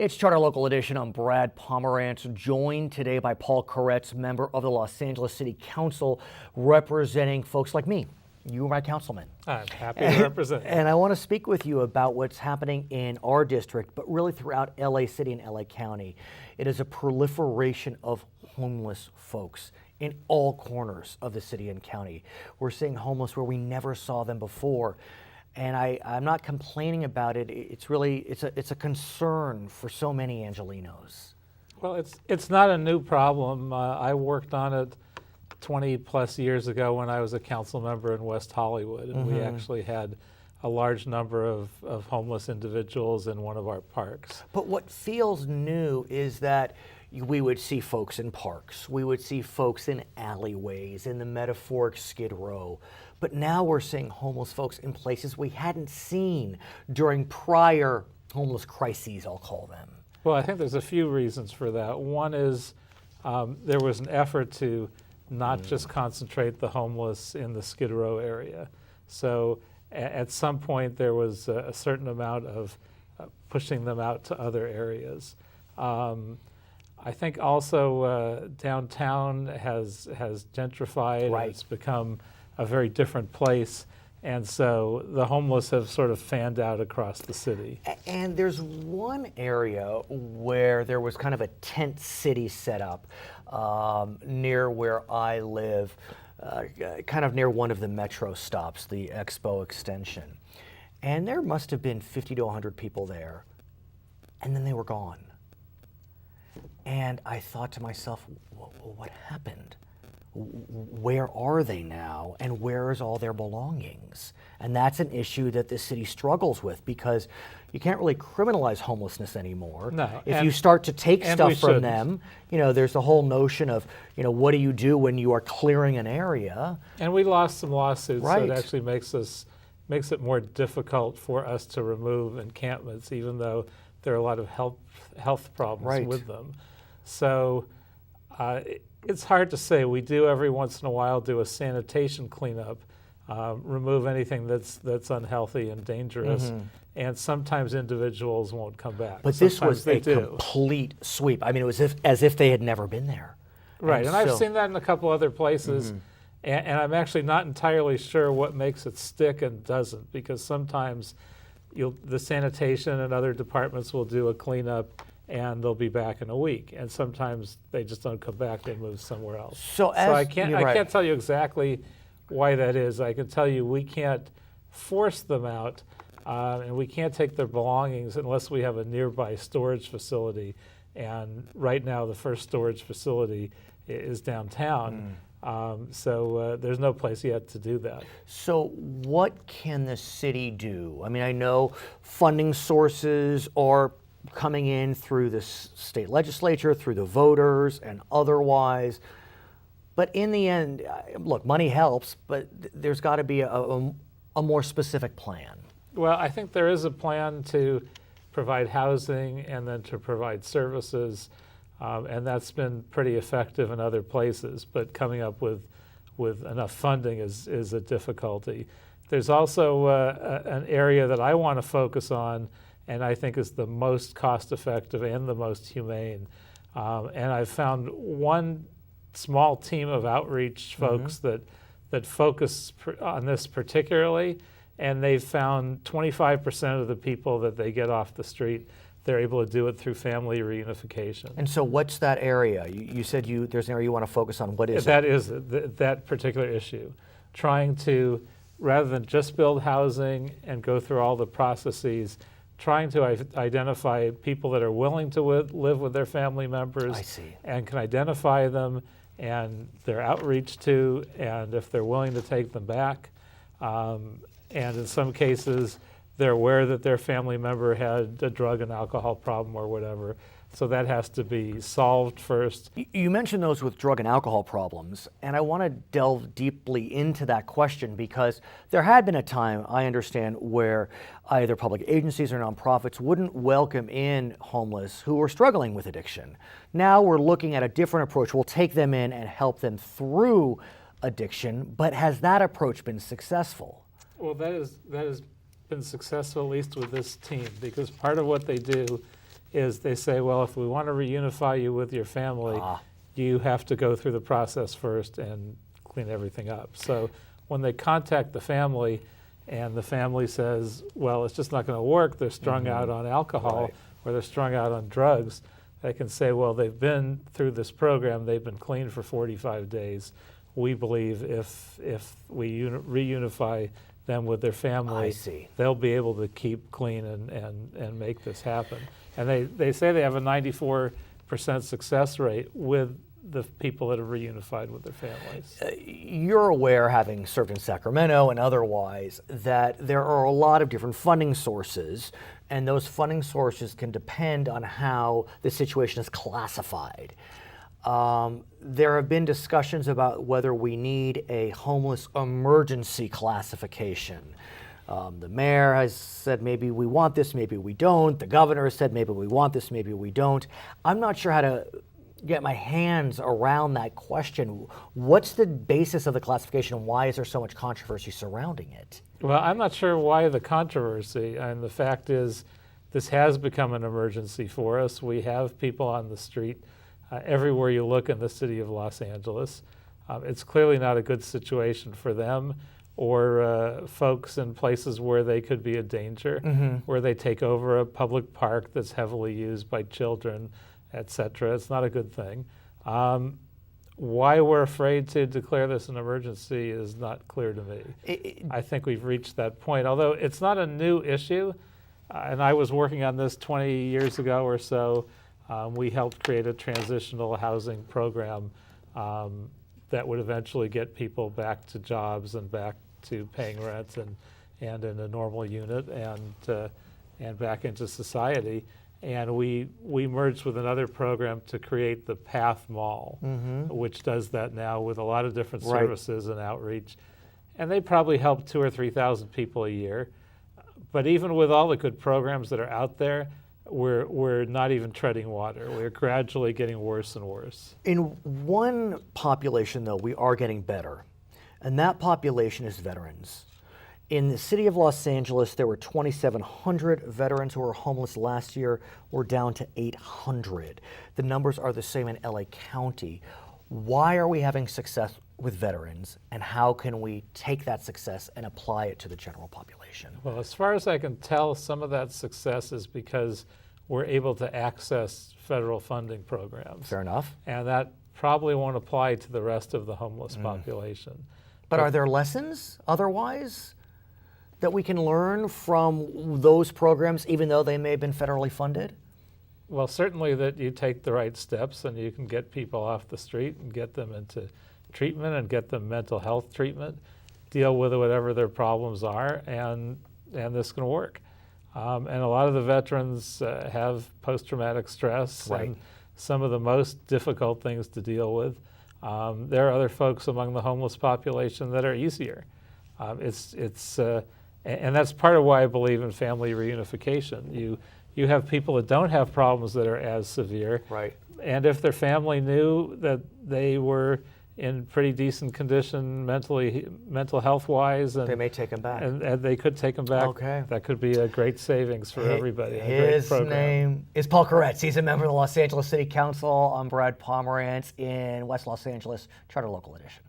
It's Charter Local Edition. I'm Brad Pomerantz, joined today by Paul Koretz, member of the Los Angeles City Council, representing folks like me. You are my councilman. I'm happy to represent you. And I want to speak with you about what's happening in our district, but really throughout LA City and LA County. It is a proliferation of homeless folks in all corners of the city and county. We're seeing homeless where we never saw them before. And I'm not complaining about it. It's a concern for so many Angelenos. Well, it's not a new problem. I worked on it 20 plus years ago when I was a council member in West Hollywood, and we actually had a large number of homeless individuals in one of our parks. But what feels new is that we would see folks in parks, we would see folks in alleyways, in the metaphoric Skid Row. But now we're seeing homeless folks in places we hadn't seen during prior homeless crises, I'll call them. Well, I think there's a few reasons for that. One is there was an effort to not just concentrate the homeless in the Skid Row area. So at some point there was a certain amount of pushing them out to other areas. I think also downtown has gentrified. Right. It's become a very different place, and so the homeless have sort of fanned out across the city. And there's one area where there was kind of a tent city set up near where I live, kind of near one of the metro stops, the Expo extension. And there must have been 50 to 100 people there, and then they were gone. And I thought to myself, what happened? Where are they now, and where is all their belongings? And that's an issue that the city struggles with, because you can't really criminalize homelessness anymore. No, if you start to take stuff from them, there's the whole notion of, what do you do when you are clearing an area? And we lost some lawsuits, right. So it actually makes it more difficult for us to remove encampments, even though there are a lot of health problems right. with them. So it's hard to say. We do every once in a while do a sanitation cleanup, remove anything that's unhealthy and dangerous, and sometimes individuals won't come back. But sometimes this was a complete sweep. I mean, it was as if they had never been there. Right, and I've seen that in a couple other places, and I'm actually not entirely sure what makes it stick and doesn't, because sometimes the sanitation and other departments will do a cleanup and they'll be back in a week, and sometimes they just don't come back, they move somewhere else. So I can't tell you exactly why that is. I can tell you we can't force them out, and we can't take their belongings unless we have a nearby storage facility, and right now the first storage facility is downtown. So there's no place yet to do that. So what can the city do? I mean, I know funding sources are coming in through the state legislature, through the voters, and otherwise. But in the end, look, money helps, but there's got to be a more specific plan. Well, I think there is a plan to provide housing and then to provide services, and that's been pretty effective in other places, but coming up with enough funding is a difficulty. There's also an area that I want to focus on, and I think is the most cost-effective and the most humane. And I've found one small team of outreach folks that focus on this particularly, and they've found 25% of the people that they get off the street, they're able to do it through family reunification. And so what's that area? You said there's an area you want to focus on. What is that? Is that particular issue. Trying to, rather than just build housing and go through all the processes, trying to identify people that are willing to live with their family members and can identify them and their outreach to, and if they're willing to take them back. And in some cases, they're aware that their family member had a drug and alcohol problem or whatever. So that has to be solved first. You mentioned those with drug and alcohol problems, and I want to delve deeply into that question, because there had been a time, I understand, where either public agencies or nonprofits wouldn't welcome in homeless who were struggling with addiction. Now we're looking at a different approach. We'll take them in and help them through addiction, but has that approach been successful? Well, that has been successful, at least with this team, because part of what they do is they say, well, if we want to reunify you with your family, you have to go through the process first and clean everything up. So when they contact the family and the family says, well, it's just not going to work, they're strung out on alcohol or they're strung out on drugs, they can say, well, they've been through this program, they've been clean for 45 days. We believe if we reunify them with their family, they'll be able to keep clean and make this happen. And they say they have a 94% success rate with the people that have reunified with their families. You're aware, having served in Sacramento and otherwise, that there are a lot of different funding sources, and those funding sources can depend on how the situation is classified. There have been discussions about whether we need a homeless emergency classification. The mayor has said maybe we want this, maybe we don't. The governor has said maybe we want this, maybe we don't. I'm not sure how to get my hands around that question. What's the basis of the classification and why is there so much controversy surrounding it? Well, I'm not sure why the controversy, and the fact is this has become an emergency for us. We have people on the street everywhere you look in the city of Los Angeles. It's clearly not a good situation for them or folks in places where they could be a danger, where they take over a public park that's heavily used by children, et cetera. It's not a good thing. Why we're afraid to declare this an emergency is not clear to me. I think we've reached that point, although it's not a new issue. And I was working on this 20 years ago or so. We helped create a transitional housing program that would eventually get people back to jobs and back to paying rent and in a normal unit and back into society. And we merged with another program to create the Path Mall, which does that now with a lot of different services and outreach. And they probably help 2,000 or 3,000 people a year. But even with all the good programs that are out there, we're not even treading water. We're gradually getting worse and worse. In one population, though, we are getting better, and that population is veterans. In the city of Los Angeles, there were 2,700 veterans who were homeless last year. We're down to 800. The numbers are the same in LA County. Why are we having success with veterans, and how can we take that success and apply it to the general population? Well, as far as I can tell, some of that success is because we're able to access federal funding programs. Fair enough. And that probably won't apply to the rest of the homeless population. But are there lessons otherwise that we can learn from those programs, even though they may have been federally funded? Well, certainly that you take the right steps and you can get people off the street and get them into treatment and get them mental health treatment, deal with whatever their problems are, and this can work. And a lot of the veterans have post-traumatic stress and some of the most difficult things to deal with. There are other folks among the homeless population that are easier. And that's part of why I believe in family reunification. You have people that don't have problems that are as severe. Right. And if their family knew that they were in pretty decent condition mental health-wise, and they may take them back. And they could take them back. Okay. That could be a great savings for everybody. His name is Paul Koretz. He's a member of the Los Angeles City Council. I'm Brad Pomerantz in West Los Angeles, Charter Local Edition.